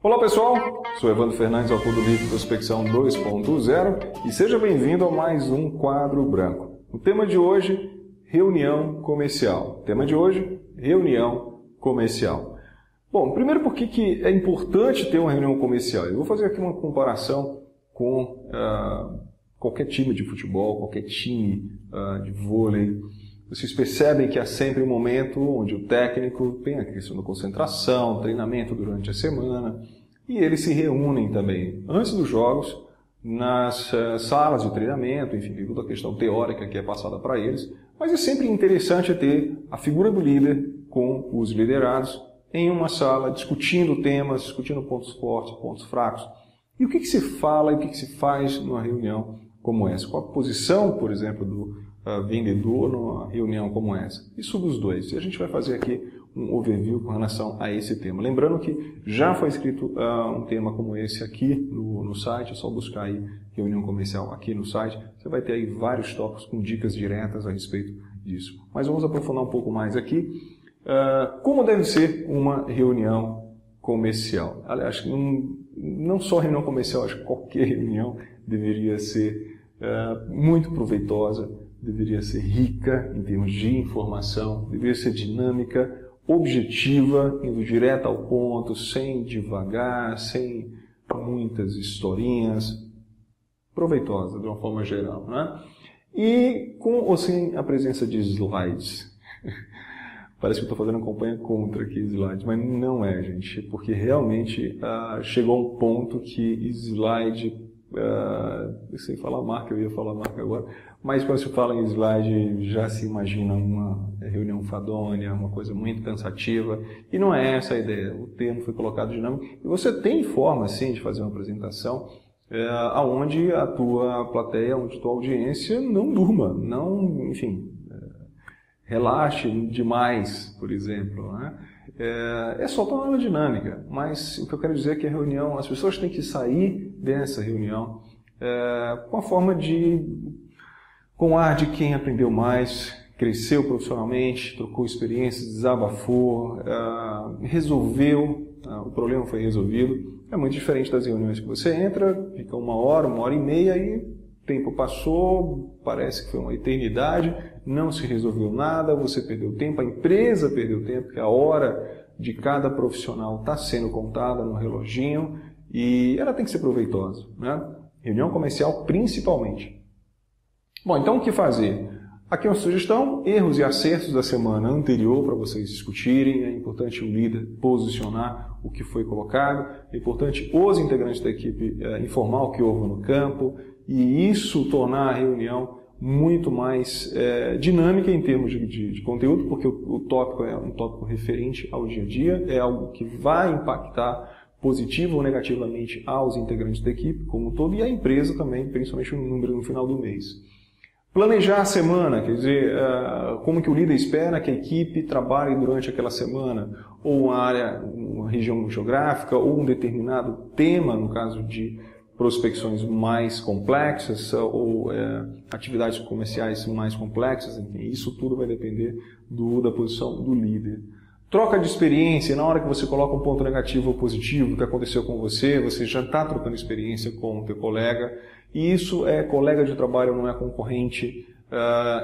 Olá pessoal, sou Evandro Fernandes, autor do livro Prospecção 2.0 e seja bem-vindo a mais um quadro branco. O tema de hoje, reunião comercial. Bom, primeiro por que é importante ter uma reunião comercial? Eu vou fazer aqui uma comparação com qualquer time de futebol, qualquer time de vôlei. Vocês percebem que há sempre um momento onde o técnico tem a questão da concentração, treinamento durante a semana, e eles se reúnem também antes dos jogos, nas salas de treinamento, enfim, tem toda a questão teórica que é passada para eles, mas é sempre interessante ter a figura do líder com os liderados em uma sala, discutindo temas, discutindo pontos fortes, pontos fracos. E o que se fala e o que se faz numa reunião como essa? Qual a posição, por exemplo, do vendedor numa reunião como essa? Isso dos dois. E a gente vai fazer aqui um overview com relação a esse tema. Lembrando que já foi escrito um tema como esse aqui no site, é só buscar aí reunião comercial aqui no site. Você vai ter aí vários tópicos com dicas diretas a respeito disso. Mas vamos aprofundar um pouco mais aqui. Como deve ser uma reunião comercial? Aliás, acho que não só reunião comercial, acho que qualquer reunião deveria ser muito proveitosa, deveria ser rica em termos de informação, deveria ser dinâmica, objetiva, indo direto ao ponto, sem devagar, sem muitas historinhas, proveitosa de uma forma geral, né? E com ou sem a presença de slides. Parece que eu estou fazendo uma campanha contra aqui slides, mas não é, gente, porque realmente chegou a um ponto que slide, sem falar marca, eu ia falar marca agora, mas quando se fala em slide já se imagina uma reunião fadônia, uma coisa muito cansativa, e não é essa a ideia. O termo foi colocado dinâmico, e você tem forma sim de fazer uma apresentação aonde a tua plateia, onde a tua audiência não durma, não, enfim, relaxe demais, por exemplo, né? É só tornar ela dinâmica, mas o que eu quero dizer é que a reunião, as pessoas têm que sair dessa reunião com a forma com ar de quem aprendeu mais, cresceu profissionalmente, trocou experiências, desabafou, resolveu, o problema foi resolvido. É muito diferente das reuniões que você entra, fica uma hora e meia e o tempo passou, parece que foi uma eternidade, não se resolveu nada, você perdeu tempo, a empresa perdeu tempo, porque a hora de cada profissional está sendo contada no reloginho e ela tem que ser proveitosa, né? Reunião comercial principalmente. Bom, então o que fazer? Aqui é uma sugestão, erros e acertos da semana anterior para vocês discutirem. É importante o líder posicionar o que foi colocado, é importante os integrantes da equipe informar o que houve no campo e isso tornar a reunião muito mais dinâmica em termos de conteúdo, porque o tópico é um tópico referente ao dia a dia, é algo que vai impactar positivo ou negativamente aos integrantes da equipe como um todo e à empresa também, principalmente no número no final do mês. Planejar a semana, quer dizer, como que o líder espera que a equipe trabalhe durante aquela semana, ou uma região geográfica, ou um determinado tema, no caso de prospecções mais complexas, ou atividades comerciais mais complexas, enfim, isso tudo vai depender da posição do líder. Troca de experiência, na hora que você coloca um ponto negativo ou positivo, o que aconteceu com você já está trocando experiência com o teu colega, e isso é colega de trabalho, não é concorrente.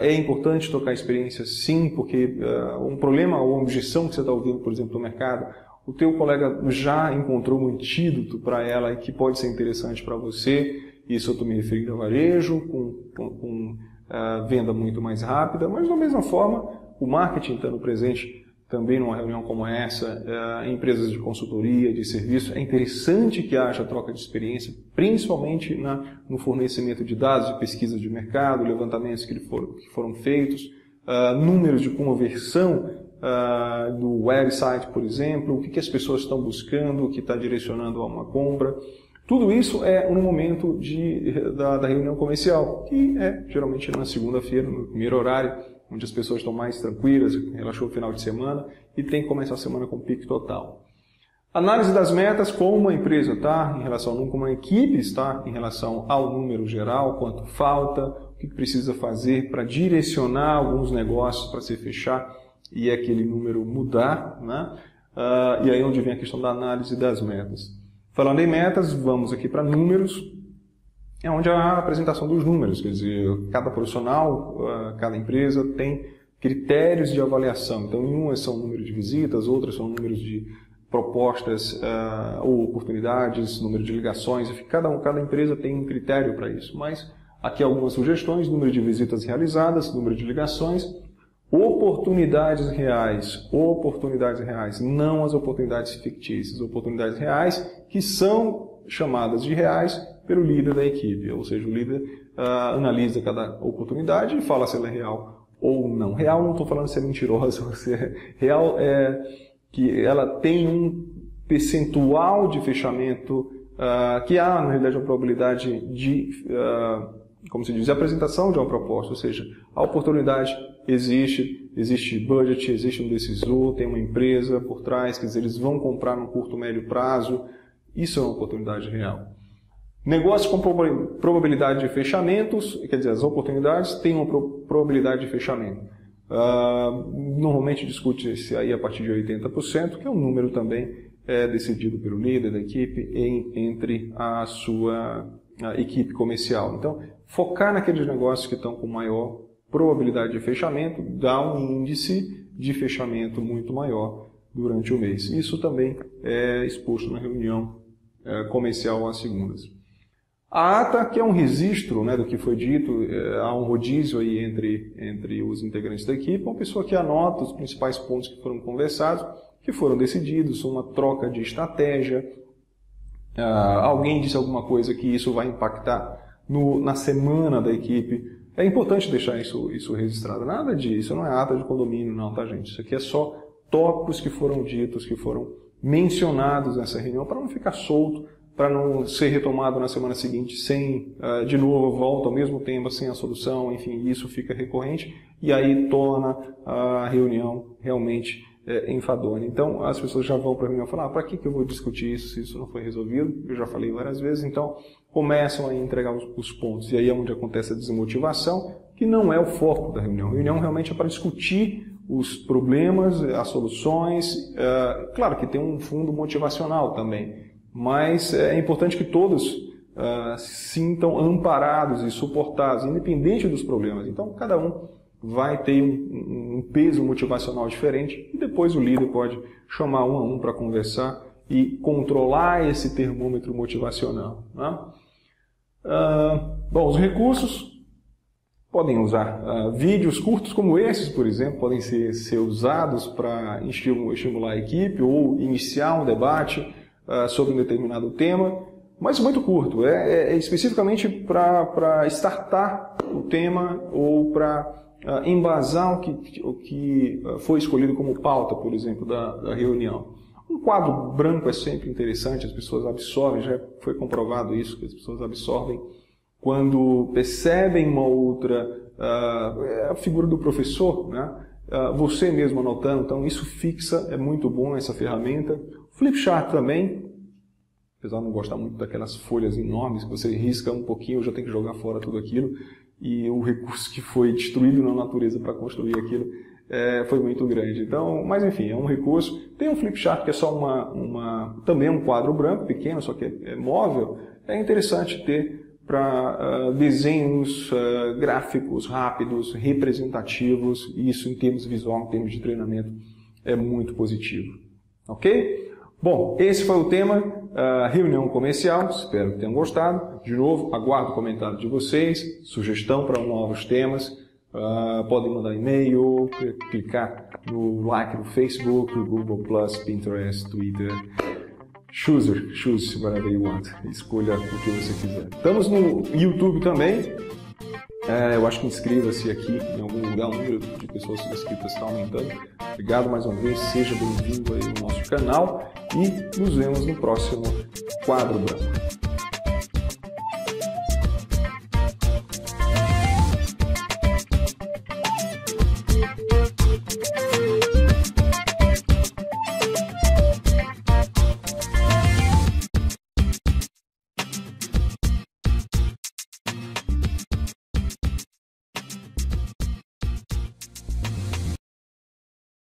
É importante trocar experiência sim, porque um problema ou uma objeção que você está ouvindo, por exemplo, no mercado, o teu colega já encontrou um antídoto para ela e que pode ser interessante para você. Isso eu estou me referindo a varejo, com venda muito mais rápida, mas da mesma forma, o marketing estando presente também numa reunião como essa, em empresas de consultoria, de serviço, é interessante que haja troca de experiência, principalmente no fornecimento de dados de pesquisa de mercado, levantamentos que foram feitos, números de conversão do website, por exemplo, o que as pessoas estão buscando, o que está direcionando a uma compra. Tudo isso é no momento da reunião comercial, que é geralmente na segunda-feira, no primeiro horário, onde as pessoas estão mais tranquilas, relaxou o final de semana e tem que começar a semana com pique total. Análise das metas, como a empresa está em relação a como a equipe está em relação ao número geral, quanto falta, o que precisa fazer para direcionar alguns negócios para se fechar e aquele número mudar, né? E aí é onde vem a questão da análise das metas. Falando em metas, vamos aqui para números, é onde há a apresentação dos números, quer dizer, cada profissional, cada empresa tem critérios de avaliação. Então, em umas são número de visitas, outras são números de propostas ou oportunidades, número de ligações, enfim, cada empresa tem um critério para isso. Mas aqui algumas sugestões: número de visitas realizadas, número de ligações, oportunidades reais, não as oportunidades fictícias, oportunidades reais que são chamadas de reais pelo líder da equipe, ou seja, o líder analisa cada oportunidade e fala se ela é real ou não. Real não estou falando se é mentirosa, se é real, é que ela tem um percentual de fechamento que há, na realidade, uma probabilidade de, como se diz, de apresentação de uma proposta, ou seja, a oportunidade existe budget, existe um decisor, tem uma empresa por trás, quer dizer, eles vão comprar no curto, médio prazo, isso é uma oportunidade real. Negócios com probabilidade de fechamentos, quer dizer, as oportunidades têm uma probabilidade de fechamento. Normalmente discute-se aí a partir de 80%, que é um número também decidido pelo líder da equipe entre a sua equipe comercial. Então, focar naqueles negócios que estão com maior probabilidade de fechamento dá um índice de fechamento muito maior durante o mês. Isso também é exposto na reunião comercial às segundas. A ata, que é um registro, né, do que foi dito, há um rodízio aí entre os integrantes da equipe, uma pessoa que anota os principais pontos que foram conversados, que foram decididos, uma troca de estratégia, alguém disse alguma coisa que isso vai impactar na semana da equipe. É importante deixar isso registrado. Nada disso, não é ata de condomínio, não, tá, gente? Isso aqui é só tópicos que foram ditos, que foram mencionados nessa reunião, para não ficar solto, para não ser retomado na semana seguinte sem, de novo, volta ao mesmo tema, sem a solução, enfim, isso fica recorrente e aí torna a reunião realmente enfadonha. Então, as pessoas já vão para a reunião e falam, para que eu vou discutir isso se isso não foi resolvido? Eu já falei várias vezes, então começam a entregar os pontos. E aí é onde acontece a desmotivação, que não é o foco da reunião. A reunião realmente é para discutir os problemas, as soluções, claro que tem um fundo motivacional também, mas é importante que todos se sintam amparados e suportados, independente dos problemas. Então, cada um vai ter um peso motivacional diferente e depois o líder pode chamar um a um para conversar e controlar esse termômetro motivacional, né? Bom, os recursos podem usar vídeos curtos como esses, por exemplo, podem ser usados para estimular a equipe ou iniciar um debate sobre um determinado tema, mas muito curto, especificamente para startar o tema ou para embasar o que foi escolhido como pauta, por exemplo, da reunião. Um quadro branco é sempre interessante, as pessoas absorvem, já foi comprovado isso, que as pessoas absorvem quando percebem uma outra, a figura do professor, né? Você mesmo anotando, então isso fixa, é muito bom essa ferramenta. Flipchart também, apesar de não gostar muito daquelas folhas enormes que você risca um pouquinho, já tem que jogar fora tudo aquilo, e o recurso que foi destruído na natureza para construir aquilo foi muito grande. Então, mas enfim, é um recurso. Tem um flipchart que é só também um quadro branco, pequeno, só que é móvel. É interessante ter para desenhos gráficos rápidos, representativos, e isso em termos visual, em termos de treinamento, é muito positivo. Ok? Bom, esse foi o tema, reunião comercial, espero que tenham gostado. De novo, aguardo o comentário de vocês, sugestão para novos temas. Podem mandar e-mail, clicar no like no Facebook, no Google+, Pinterest, Twitter. Choose whatever you want. Escolha o que você quiser. Estamos no YouTube também. Eu acho que inscreva-se aqui em algum lugar, o número de pessoas inscritas está aumentando. Obrigado mais uma vez, seja bem-vindo aí ao nosso canal e nos vemos no próximo Quadro Branco.